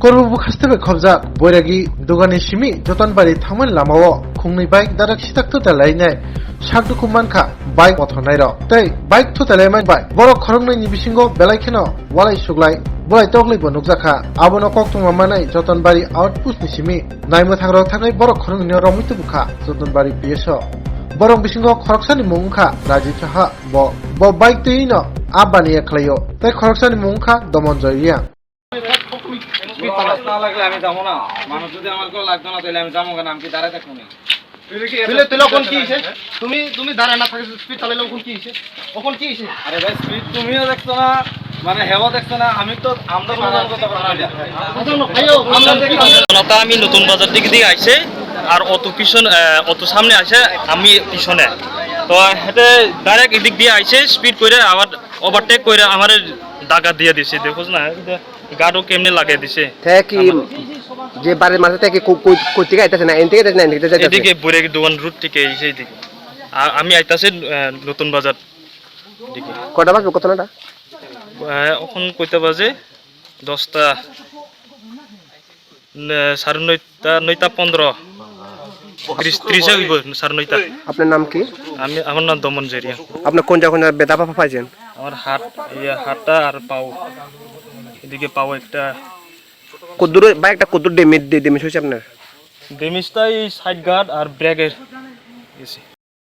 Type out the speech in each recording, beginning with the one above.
Korbu Hastebe Kobza, Boragi, Dogani Shimi, Jotanbari, Taman Lamao, Kungni bike, Darak Sitak to the Line, Shartu Kumanka, bike Otonairo, Tay, bike to the Lemon bike, Boro Korunni Bishingo, Belakino, Wala Shuglai, Boy Togli Bonuzaka, Abono Koktu Mamana, Jotanbari, Output Nishimi, Naimotaro Tangai, Boro Korun Romitubuka, Jotanbari PSO. Borong bisingo khoroksani mungkha Rajichaha bo bike teino abani ekhlayo tai khoroksani mungkha Domonjoya না লাগলে আমি যাব না মানুষ যদি আমার কেউ লাগতো না তাহলে আমি যাবো কেন আমি কি দাঁড়ায় থাকবো না তুই কোন কি হইছে তুমি দাঁড়ায় না থাকে স্পিড চালাইলে কোন কি হইছে ওখন কি হইছে আরে ভাই স্পিড তুমিও দেখছো না মানে হেওয়া দেখছো না আমি তো আমরা কোনো কথা বলতে পারি না আমি নতুন বাজার দিক দিয়ে আইছে আর অত পিছন অত সামনে আসে আমি পিছনে তো হেতে ডাইরেক্ট এদিক দিয়ে আইছে স্পিড করে আবার ওভারটেক করে আমার দাগা দিয়ে দিছে দেখোস না গাড়ো কেমনে লাগিয়ে দিছে কি যে বাড়ির মাঝে থেকে কই থেকে আইতাছে না এন থেকে না এন থেকে যাইতাছে এদিকে বুড়ে দোকান রুট থেকে এই দিকে আমি আইতাছে নতুন বাজার দিকে কটা বাজে কত নাটা এখন কয়টা বাজে 10টা 9:30 30 হইব 9:30 আপনার নাম কি আমার নাম দমন জেরিয়া আপনি কোন জায়গা বেদা পাপা পাইছেন আমার হাতটা আর পাও এদিকে পাও একটা কদ্দুর বাইকটা কদ্দুর ড্যামেজ হইছে আপনার ড্যামেজটাই সাইড গার্ড আর ব্রেকের গেছে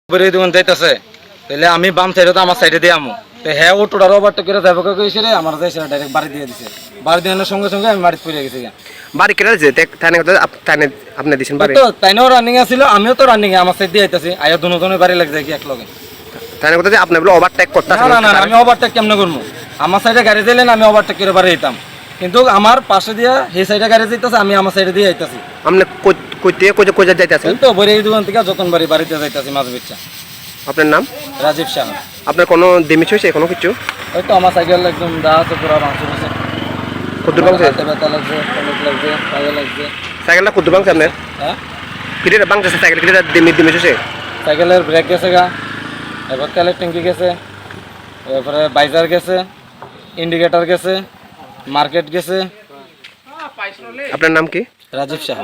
উপরে দোকান যাইতাছে তাহলে আমি বাম সাইডে তো আমার সাইডে দিয়ে আমু তো হ্যাঁ ও টোটাল ওভারটেক করে যাবে কইছে রে আমার যাইছে ডাইরেক্ট বাড়ি দিয়ে দিছে বাড়ি দেওয়ার সঙ্গে সঙ্গে আমি বাড়ি পড়ে গেছি বাড়ি কেটে যে তানে আপনি দিছেন বাড়ি তো তাইনও রানিং আছিল আমিও তো রানিং এ আমার সাইড দিয়ে আইতাছি আয়া দুজনের বাড়ি লাগ যায় কি এক লগে তানে কথা যে আপনি বলে ওভারটেক করতেছেন না আমি ওভারটেক কেমনে করব আমার সাইডে গাড়ি দিলেন আমি ওভারটেক করে বাড়ি যেতাম কিন্তু আমার পাশে দিয়া এই সাইডে গাড়ি যাইতাছে আমি আমার সাইডে দিয়ে আইতাছি আপনি কইতে কই যাইতাছেন তো বড় এই দোকান থেকে যতনবাড়ি বাড়িতে যাইতাছি মাছ বেচা আপনার নাম রাজীব শাহ আপনার কোনো ড্যামেজ হইছে কোনো কিছু ওই তো আমার সাইকেল একদম দা আছে পুরো মাংস আছে কদ্দুর ভাঙছে ব্যথা লাগছে অনেক লাগছে পায়ে লাগছে সাইকেলটা কদ্দুর ভাঙছে আপনার হ্যাঁ কিটা ভাঙছে সাইকেল কিটা ড্যামেজ হইছে সাইকেলের ব্রেক গেছে গা এবার তেলের ট্যাঙ্কি গেছে এরপরে বাইজার গেছে ইন্ডিকেটর গেছে মার্কেট গেছে আপনার নাম কি রাজীব শাহ